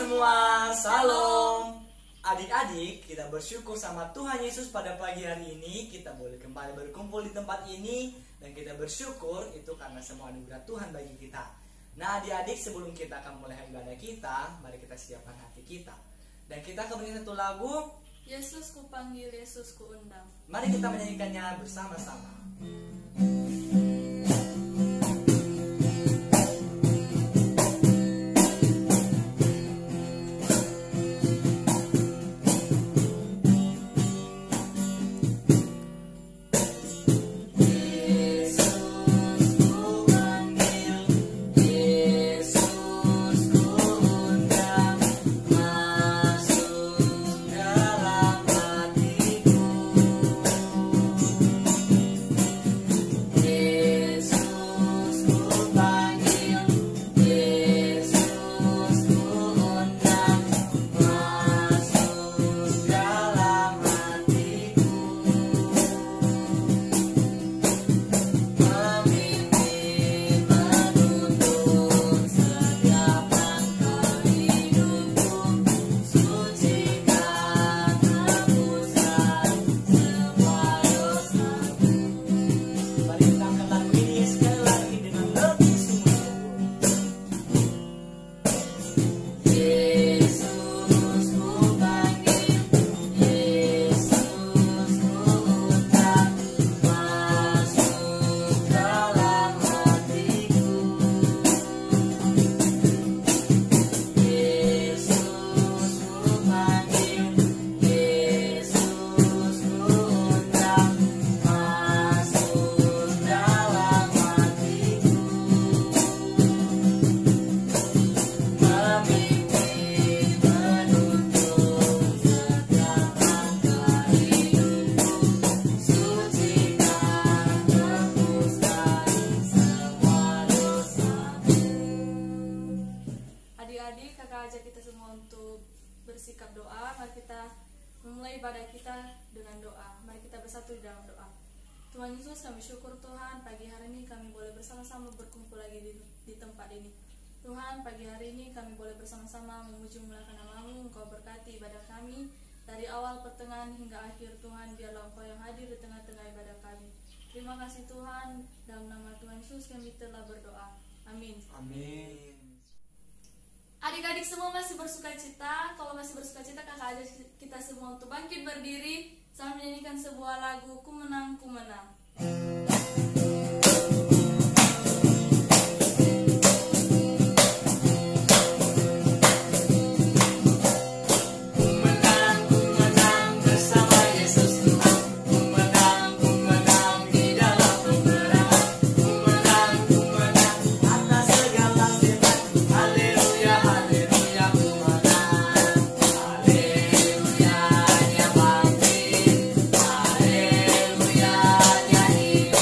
semua, salam. Adik-adik, kita bersyukur sama Tuhan Yesus pada pagi hari ini kita boleh kembali berkumpul di tempat ini. Dan kita bersyukur itu karena semua anugerah Tuhan bagi kita. Nah adik-adik, sebelum kita akan mulai ibadah kita, mari kita siapkan hati kita. Dan kita akan menyanyi satu lagu, Yesus ku panggil, Yesus ku undang. mari kita menyanyikannya bersama-sama. Adik-adik, kakak ajak kita semua untuk bersikap doa. Mari kita memulai ibadah kita dengan doa. Mari kita bersatu di dalam doa. Tuhan Yesus, kami syukur Tuhan, pagi hari ini kami boleh bersama-sama berkumpul lagi di tempat ini. Tuhan, pagi hari ini kami boleh bersama-sama memuji memuliakan nama-Mu. Engkau berkati ibadah kami dari awal, pertengahan hingga akhir. Tuhan, biarlah Engkau yang hadir di tengah-tengah ibadah kami. Terima kasih Tuhan, dalam nama Tuhan Yesus kami telah berdoa. Amin. Amin. Adik-adik semua masih bersuka cita. Kalau masih bersuka cita, kakak ajak kita semua untuk bangkit berdiri sambil menyanyikan sebuah lagu, Ku Menang, Ku Menang. Haleluya, nyanyi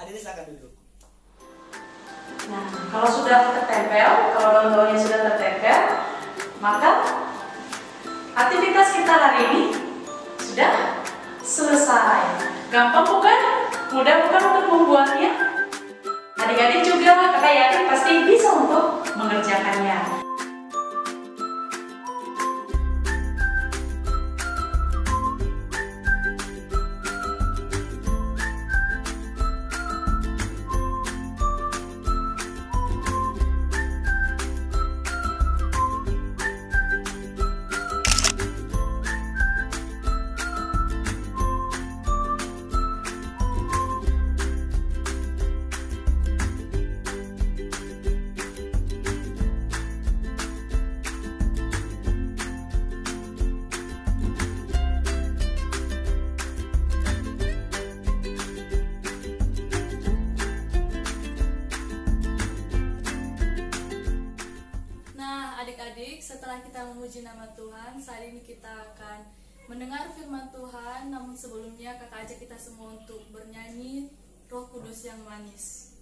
Adik silakan duduk. Nah, kalau sudah tertempel, kalau daun-daunnya sudah tertempel, maka aktivitas kita hari ini sudah selesai. Gampang bukan? Mudah bukan untuk membuatnya? Adik-adik juga, kakak yakin pasti bisa untuk mengerjakannya. Adik-adik, setelah kita memuji nama Tuhan, saat ini kita akan mendengar firman Tuhan. Namun sebelumnya kakak ajak kita semua untuk bernyanyi Roh Kudus yang manis.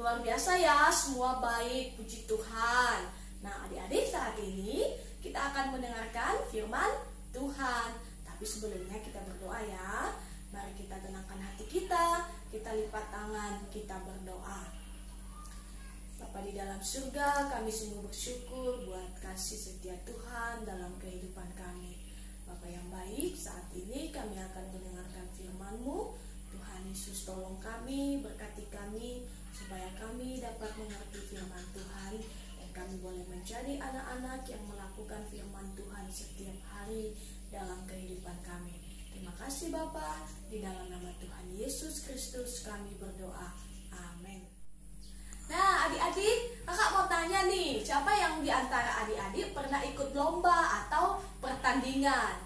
Luar biasa ya, semua baik, puji Tuhan. Nah adik-adik, saat ini kita akan mendengarkan firman Tuhan. Tapi sebelumnya kita berdoa ya. Mari kita tenangkan hati kita lipat tangan, kita berdoa. Bapa di dalam surga, kami sungguh bersyukur buat kasih setia Tuhan dalam kehidupan kami. Bapa yang baik, saat ini kami akan mendengarkan firman-Mu. Tuhan Yesus, tolong kami, berkati kami, supaya kami dapat mengerti firman Tuhan dan kami boleh menjadi anak-anak yang melakukan firman Tuhan setiap hari dalam kehidupan kami. Terima kasih Bapa, di dalam nama Tuhan Yesus Kristus kami berdoa. Amin. Nah adik-adik, kakak mau tanya nih, siapa yang di antara adik-adik pernah ikut lomba atau pertandingan?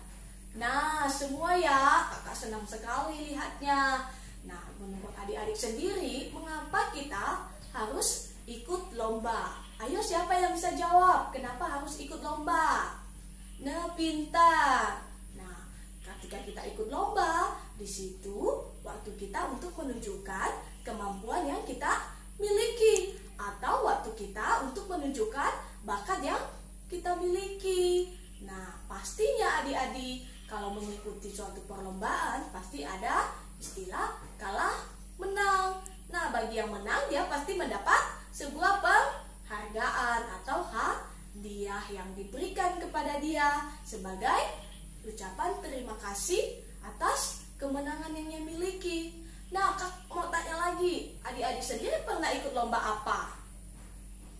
Nah semua ya, kakak senang sekali lihatnya. Nah menurut adik-adik sendiri, mengapa kita harus ikut lomba? Ayo siapa yang bisa jawab, kenapa harus ikut lomba? Nah pintar. Nah ketika kita ikut lomba, di situ waktu kita untuk menunjukkan kemampuan yang kita miliki, atau waktu kita untuk menunjukkan bakat yang kita miliki. Nah, pastinya adik-adik kalau mengikuti suatu perlombaan pasti ada istilah kalah menang. Nah, bagi yang menang dia pasti mendapat sebuah penghargaan atau hadiah yang diberikan kepada dia sebagai ucapan terima kasih atas kemenangan yang dia miliki. Nah, Kak mau tanya lagi, adik-adik sendiri pernah ikut lomba apa?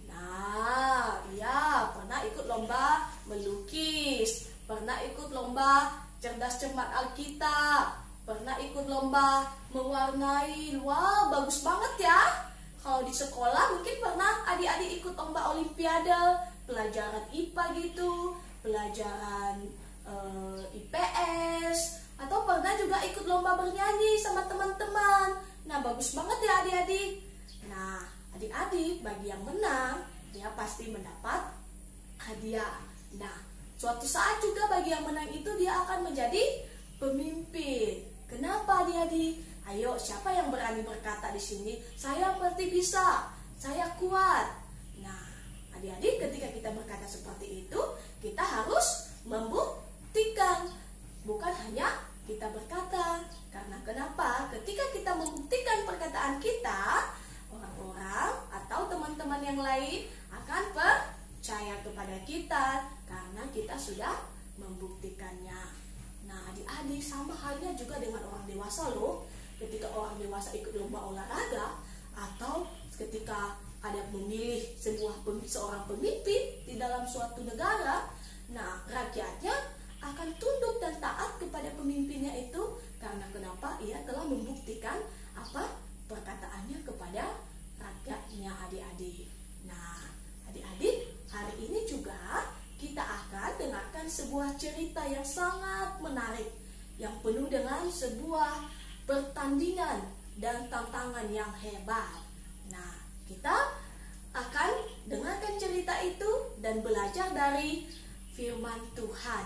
Nah, iya, pernah ikut lomba melukis, pernah ikut lomba cerdas cermat Alkitab, pernah ikut lomba mewarnai. Wow, bagus banget ya. Kalau di sekolah mungkin pernah adik-adik ikut lomba olimpiade, pelajaran IPA gitu, pelajaran IPS, atau pernah juga ikut lomba bernyanyi sama teman-teman. Nah, bagus banget ya adik-adik. Nah, adik-adik bagi yang menang dia pasti mendapat hadiah. Nah, suatu saat juga bagi yang menang itu dia akan menjadi pemimpin. Kenapa adik-adik? Ayo, siapa yang berani berkata di sini, saya pasti bisa, saya kuat. Nah, adik-adik ketika kita berkata seperti itu, kita harus membuktikan, bukan hanya kita berkata. Karena kenapa? Ketika kita membuktikan perkataan kita, orang-orang atau teman-teman yang lain akan percaya kepada kita karena kita sudah membuktikannya. Nah, adik-adik sama halnya juga dengan orang dewasa loh. Ketika orang dewasa ikut lomba olahraga atau ketika ada memilih seorang pemimpin di dalam suatu negara, nah rakyatnya akan tunduk dan taat kepada pemimpinnya itu karena kenapa? Ia telah membuktikan apa perkataannya kepada rakyatnya adik-adik. Nah, adik-adik, hari ini juga kita akan dengarkan sebuah cerita yang sangat menarik, yang penuh dengan sebuah pertandingan dan tantangan yang hebat. Nah, kita akan dengarkan cerita itu dan belajar dari firman Tuhan.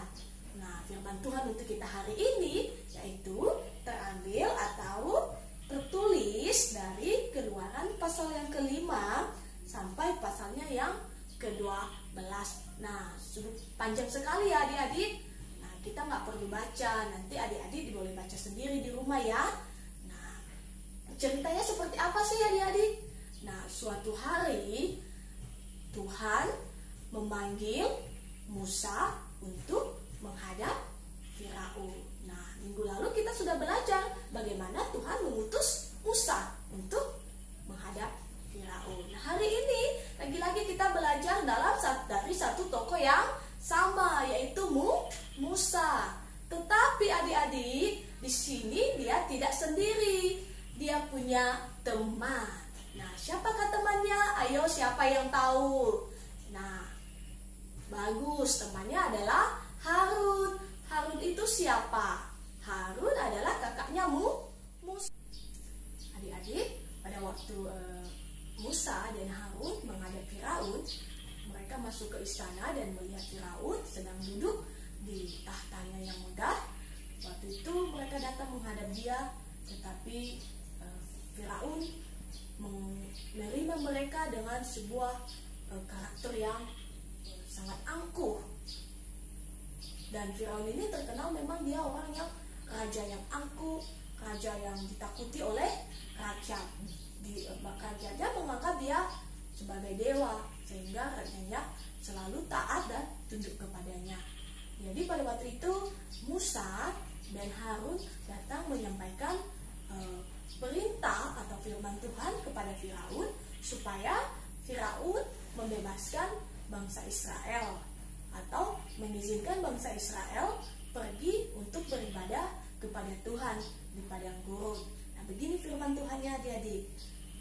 Nah, firman Tuhan untuk kita hari ini yaitu terambil atau tertulis dari Keluaran pasal yang ke-5 sampai pasalnya yang ke-12. Nah, panjang sekali ya adik-adik. Nah, kita nggak perlu baca, nanti adik-adik boleh baca sendiri di rumah ya. Nah, ceritanya seperti apa sih adik-adik? Nah, suatu hari Tuhan memanggil Musa untuk menghadap Firaun. Nah, minggu lalu kita sudah belajar bagaimana Tuhan mengutus Musa untuk menghadap Firaun. Nah, hari ini lagi-lagi kita belajar dari satu tokoh yang sama, yaitu Musa. Tetapi adik-adik, di sini dia tidak sendiri. Dia punya teman. Nah, siapakah temannya? Ayo, siapa yang tahu? Nah, bagus, temannya adalah Harun. Harun itu siapa? Harun adalah kakaknya Musa. Adik-adik, pada waktu Musa dan Harun menghadap Firaun, mereka masuk ke istana dan melihat Firaun sedang duduk di tahtanya yang megah. Waktu itu mereka datang menghadap dia, tetapi Firaun menerima mereka dengan sebuah karakter yang sangat angkuh. Dan Firaun ini terkenal memang dia orang yang raja yang angkuh, raja yang ditakuti oleh rakyat. Rakyatnya menganggap dia sebagai dewa, sehingga rakyatnya selalu taat dan tunduk kepadanya. Jadi pada waktu itu Musa dan Harun datang menyampaikan perintah atau firman Tuhan kepada Firaun supaya Firaun membebaskan bangsa Israel atau mengizinkan bangsa Israel pergi untuk beribadah kepada Tuhan di padang gurun. Nah, begini firman Tuhannya adik-adik.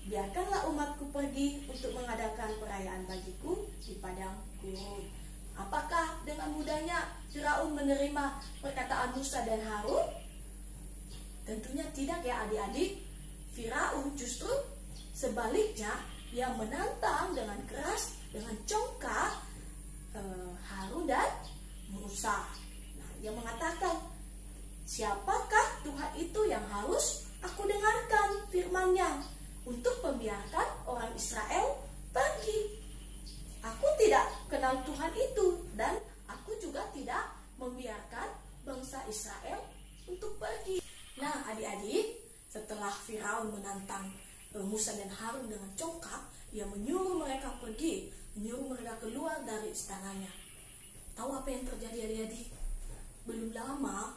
Biarkanlah umatku pergi untuk mengadakan perayaan bagiku di padang gurun. Apakah dengan mudahnya Firaun menerima perkataan Musa dan Harun? Tentunya tidak ya adik-adik. Firaun justru sebaliknya yang menantang dengan keras, dengan congkak Harun dan Musa. Nah, dia mengatakan, siapakah Tuhan itu yang harus aku dengar? adik-adik, setelah Firaun menantang Musa dan Harun dengan congkak, ia menyuruh mereka pergi, menyuruh mereka keluar dari istananya. Tahu apa yang terjadi adik-adik? Belum lama,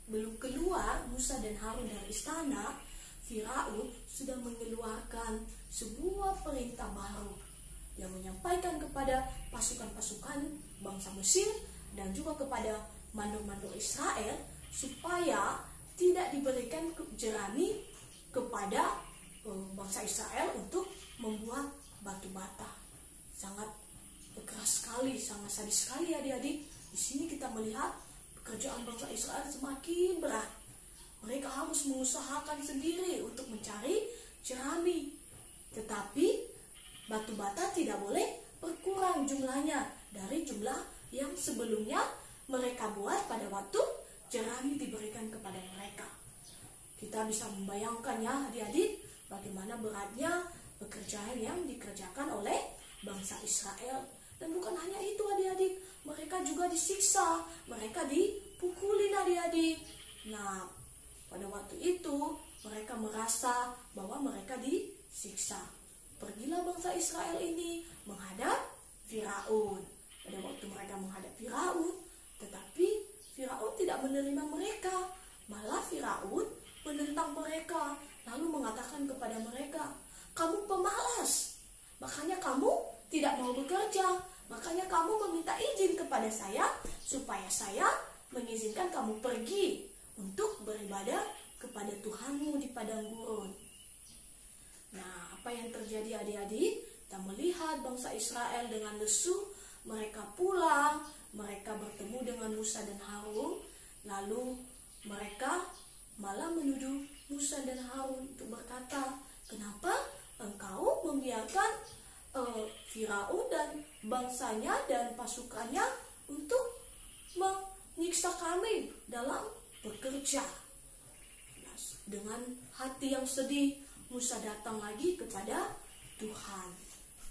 belum keluar Musa dan Harun dari istana, Firaun sudah mengeluarkan sebuah perintah baru yang menyampaikan kepada pasukan-pasukan bangsa Mesir dan juga kepada mandor-mandor Israel supaya tidak diberikan jerami kepada bangsa Israel untuk membuat batu bata. Sangat keras sekali, sangat sadis sekali adik-adik. Di sini kita melihat pekerjaan bangsa Israel semakin berat. Mereka harus mengusahakan sendiri untuk mencari jerami. Tetapi batu bata tidak boleh berkurang jumlahnya dari jumlah yang sebelumnya mereka buat pada waktu jerami diberikan kepada mereka. Kita bisa membayangkan ya adik-adik, bagaimana beratnya pekerjaan yang dikerjakan oleh bangsa Israel. Dan bukan hanya itu adik-adik, mereka juga disiksa, mereka dipukulin adik-adik. Nah, pada waktu itu mereka merasa bahwa mereka disiksa. Pergilah bangsa Israel ini menghadap Firaun. Pada waktu mereka menghadap Firaun, tetapi Firaun tidak menerima mereka. Malah Firaun menentang mereka, lalu mengatakan kepada mereka, "Kamu pemalas, makanya kamu tidak mau bekerja. Makanya kamu meminta izin kepada saya supaya saya mengizinkan kamu pergi untuk beribadah kepada Tuhanmu di padang gurun." Nah, apa yang terjadi adik-adik? Kita melihat bangsa Israel dengan lesu, mereka pulang, mereka bertemu dengan Musa dan Harun, lalu mereka malah menuduh Musa dan Harun untuk berkata, "Kenapa engkau membiarkan Firaun dan bangsanya dan pasukannya untuk menyiksa kami dalam bekerja?" Nah, dengan hati yang sedih, Musa datang lagi kepada Tuhan.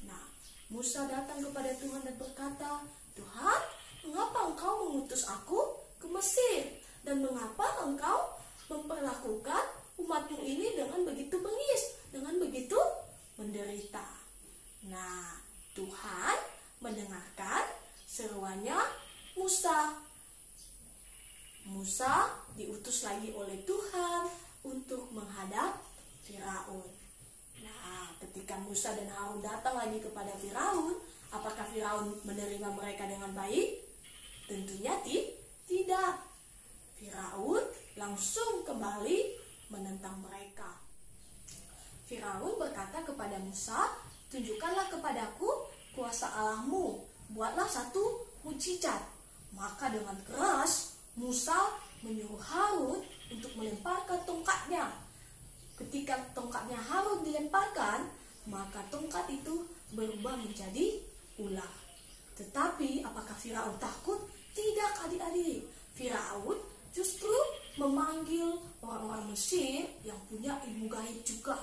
Nah, Musa datang kepada Tuhan dan berkata, "Tuhan, mengapa engkau mengutus aku ke Mesir? Dan mengapa engkau memperlakukan umatmu ini dengan begitu bengis, dengan begitu menderita?" Nah, Tuhan mendengarkan seruannya Musa. Musa diutus lagi oleh Tuhan untuk menghadap Firaun. Nah, ketika Musa dan Harun datang lagi kepada Firaun, apakah Firaun menerima mereka dengan baik? Tentunya tidak. Firaun langsung kembali menentang mereka. Firaun berkata kepada Musa, "Tunjukkanlah kepadaku kuasa Allahmu, buatlah satu mukjizat." Maka dengan keras Musa menyuruh Harun untuk melemparkan tongkatnya. Ketika tongkatnya Harun dilemparkan, maka tongkat itu berubah menjadi ular. Tetapi apakah Firaun takut? Tidak adik-adik. Firaun justru memanggil orang-orang Mesir yang punya ilmu gaib juga.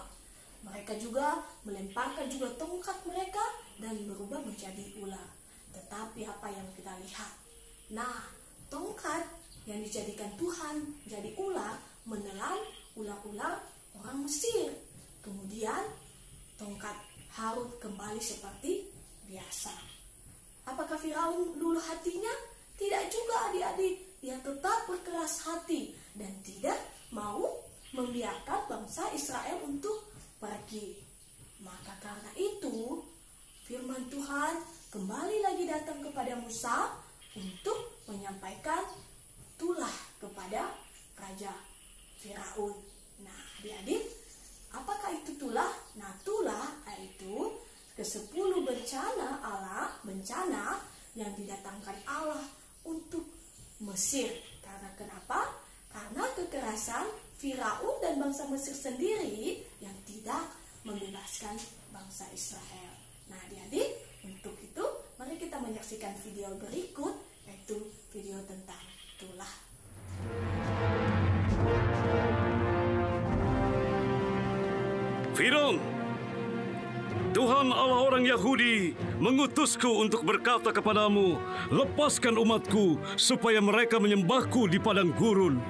Mereka juga melemparkan juga tongkat mereka dan berubah menjadi ular. Tetapi apa yang kita lihat? Nah, tongkat yang dijadikan Tuhan menjadi ular menelan ular-ular orang Mesir. Kemudian tongkat Harun kembali seperti biasa. Apakah Firaun luluh hatinya? Tidak juga adik-adik. Ia tetap berkeras hati dan tidak mau membiarkan bangsa Israel untuk pergi. Maka karena itu firman Tuhan kembali lagi datang kepada Musa untuk menyampaikan tulah kepada Raja Firaun. Nah, adik-adik, apakah itu tulah? Nah, tulah yaitu ke-10 bencana Allah, bencana yang didatangkan Allah untuk Mesir. Karena kenapa? Karena kekerasan Firaun dan bangsa Mesir sendiri yang tidak membebaskan bangsa Israel. Nah, adik-adik, untuk itu mari kita menyaksikan video berikut, yaitu video tentang tulah. Firaun, Tuhan Allah orang Yahudi mengutusku untuk berkata kepadamu, lepaskan umatku supaya mereka menyembahku di padang gurun.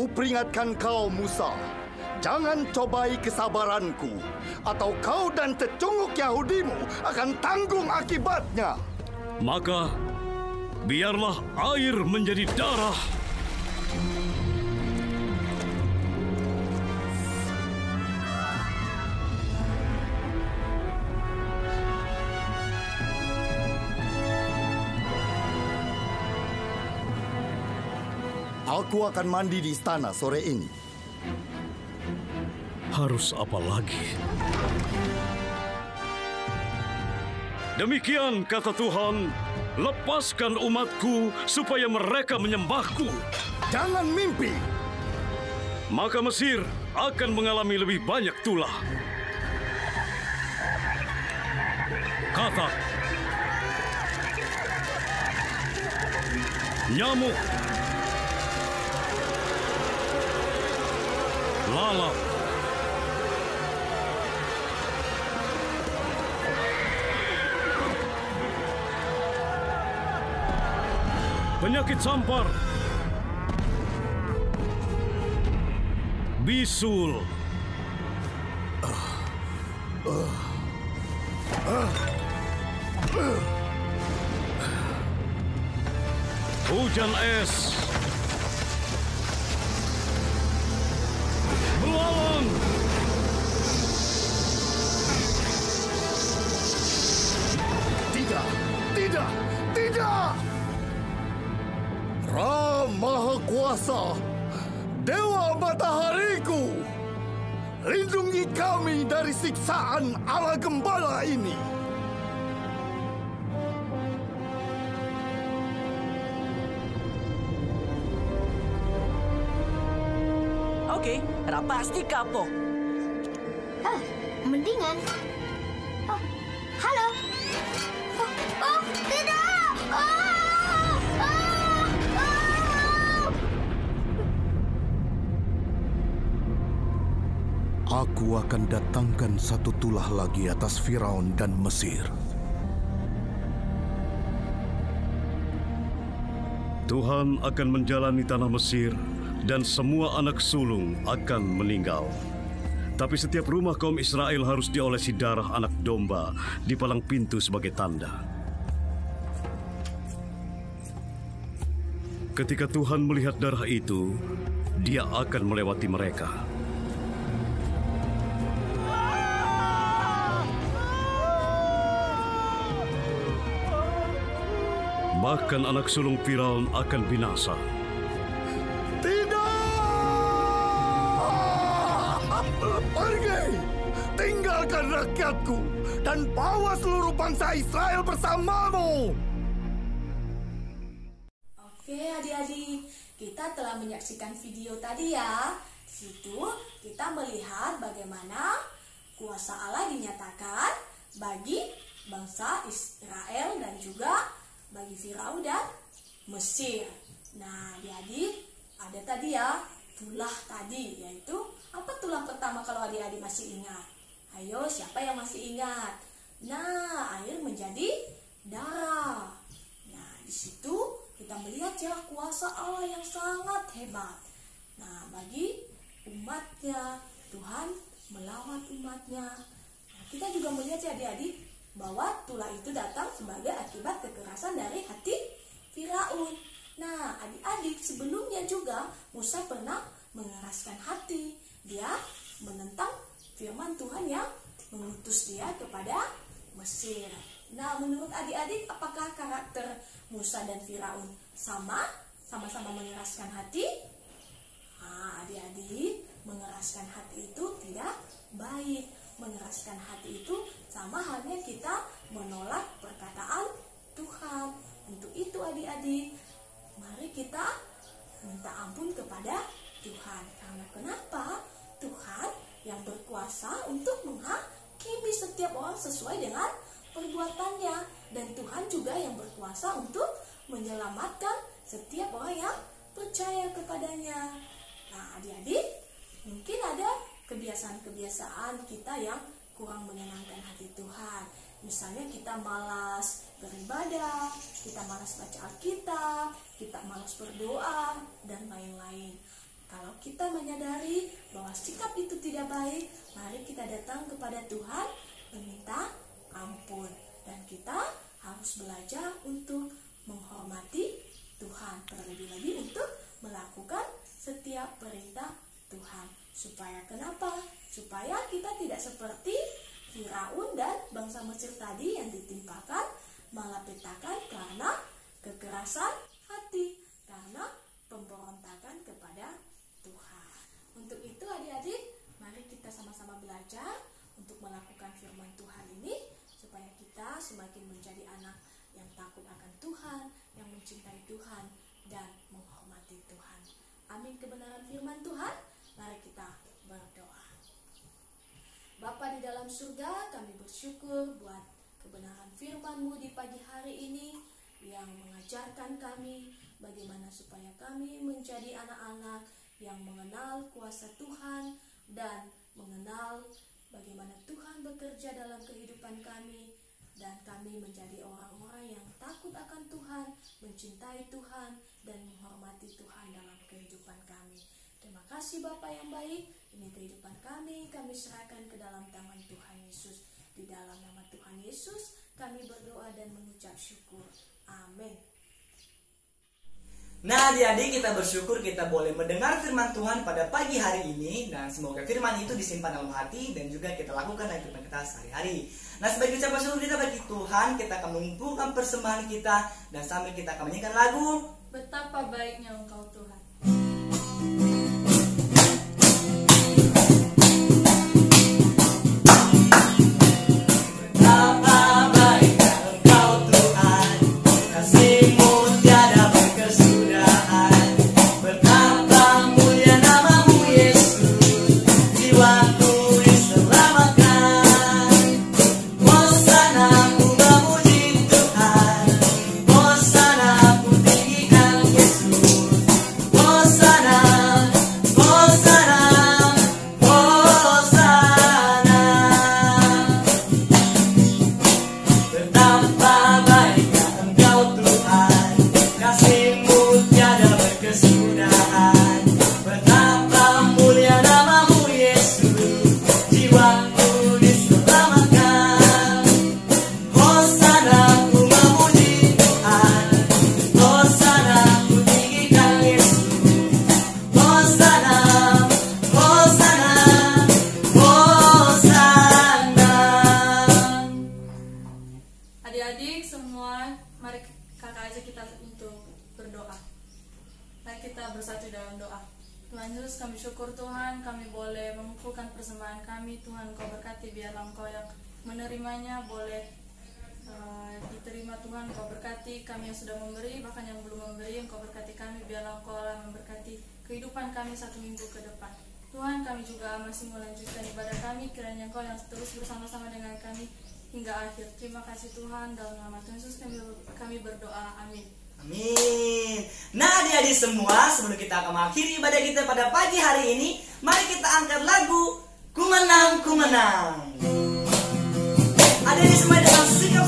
Kuperingatkan kau, Musa. Jangan cobai kesabaranku, atau kau dan cecunguk Yahudimu akan tanggung akibatnya. Maka, biarlah air menjadi darah. Aku akan mandi di istana sore ini. Harus apa lagi? Demikian kata Tuhan, lepaskan umatku supaya mereka menyembahku. Jangan mimpi. Maka Mesir akan mengalami lebih banyak tulah. Kata, nyamuk, lalat, penyakit sampar, bisul, hujan es, belalang, Tidak, tidak, tidak! Ra Maha Kuasa, Dewa Matahariku, lindungi kami dari siksaan ala gembala ini. Oke, Ra pasti kapok. Mendingan. Oh, halo. Oh, tidak. Aku akan datangkan satu tulah lagi atas Firaun dan Mesir. Tuhan akan menjalani tanah Mesir dan semua anak sulung akan meninggal. Tapi setiap rumah kaum Israel harus diolesi darah anak domba di palang pintu sebagai tanda. Ketika Tuhan melihat darah itu, Dia akan melewati mereka. Bahkan anak sulung Firaun akan binasa. Pergi! Tinggalkan rakyatku dan bawa seluruh bangsa Israel bersamamu! Oke adik-adik, kita telah menyaksikan video tadi ya. Di situ kita melihat bagaimana kuasa Allah dinyatakan bagi bangsa Israel dan juga bagi Firaun dan Mesir. Nah adik-adik, ada tadi ya tulah tadi, yaitu apa tulah pertama kalau adik-adik masih ingat? Ayo, siapa yang masih ingat? Nah, air menjadi darah. Nah, di situ kita melihat ya kuasa Allah yang sangat hebat. Nah, bagi umatnya, Tuhan melawat umatnya. Nah, kita juga melihat ya adik-adik bahwa tulah itu datang sebagai akibat kekerasan dari hati Firaun. Nah, adik-adik, sebelumnya juga Musa pernah mengeraskan hati. Dia menentang firman Tuhan yang mengutus dia kepada Mesir. Nah, menurut adik-adik, apakah karakter Musa dan Firaun sama-sama mengeraskan hati? Nah, adik-adik, mengeraskan hati itu tidak baik. Mengeraskan hati itu sama halnya kita menolak perkataan Tuhan. Untuk itu adik-adik, mari kita minta ampun kepada Tuhan. Karena kenapa? Tuhan yang berkuasa untuk menghakimi setiap orang sesuai dengan perbuatannya. Dan Tuhan juga yang berkuasa untuk menyelamatkan setiap orang yang percaya kepadanya. Nah adik-adik, mungkin ada kebiasaan-kebiasaan kita yang kurang menyenangkan hati Tuhan. Misalnya kita malas beribadah, kita malas baca Alkitab, kita malas berdoa, dan lain-lain. Kalau kita menyadari bahwa sikap itu tidak baik, mari kita datang kepada Tuhan meminta ampun. Dan kita harus belajar untuk menghormati Tuhan, terlebih-lebih untuk melakukan setiap perintah Tuhan. Supaya kenapa? Supaya kita tidak seperti Firaun dan bangsa Mesir tadi yang ditimpakan malapetakan karena kekerasan hati, karena pemberontakan kepada Tuhan. Untuk itu adik-adik, mari kita sama-sama belajar untuk melakukan firman Tuhan ini, supaya kita semakin menjadi anak yang takut akan Tuhan, yang mencintai Tuhan, dan menghormati Tuhan. Amin kebenaran firman Tuhan. Mari kita berdoa. Bapa di dalam surga, kami bersyukur buat kebenaran firman-Mu di pagi hari ini yang mengajarkan kami bagaimana supaya kami menjadi anak-anak yang mengenal kuasa Tuhan dan mengenal bagaimana Tuhan bekerja dalam kehidupan kami, dan kami menjadi orang-orang yang takut akan Tuhan, mencintai Tuhan, dan menghormati Tuhan dalam kehidupan kami. Terima kasih Bapa yang baik. Ini kehidupan kami serahkan ke dalam tangan Tuhan Yesus. Di dalam nama Tuhan Yesus kami berdoa dan mengucap syukur. Amin. Nah adik-adik, kita bersyukur kita boleh mendengar firman Tuhan pada pagi hari ini. Dan semoga firman itu disimpan dalam hati dan juga kita lakukan dalam kehidupan kita sehari-hari. Nah sebagai ucapan syukur kita bagi Tuhan, kita akan mengumpulkan persembahan kita. Dan sambil kita akan menyanyikan lagu Betapa Baiknya Engkau Tuhan. Adik-adik semua, mari kakak ajak kita untuk berdoa. Mari kita bersatu dalam doa. Tuhan Yesus, kami syukur Tuhan, kami boleh mengumpulkan persembahan kami. Tuhan, Engkau berkati, biarlah Engkau yang menerimanya boleh diterima. Tuhan, Engkau berkati kami yang sudah memberi, bahkan yang belum memberi, Engkau berkati kami, biarlah Engkau lah memberkati kehidupan kami 1 minggu ke depan. Tuhan, kami juga masih melanjutkan ibadah kami, kiranya Engkau yang terus bersama-sama dengan kami hingga akhir. Terima kasih Tuhan, dalam nama Tuhan Yesus kami berdoa. Amin. Amin. Nah adik-adik semua, sebelum kita akan mengakhiri ibadah kita pada pagi hari ini, mari kita angkat lagu Ku Menang, Ku Menang. Adik-adik semua dengan sikap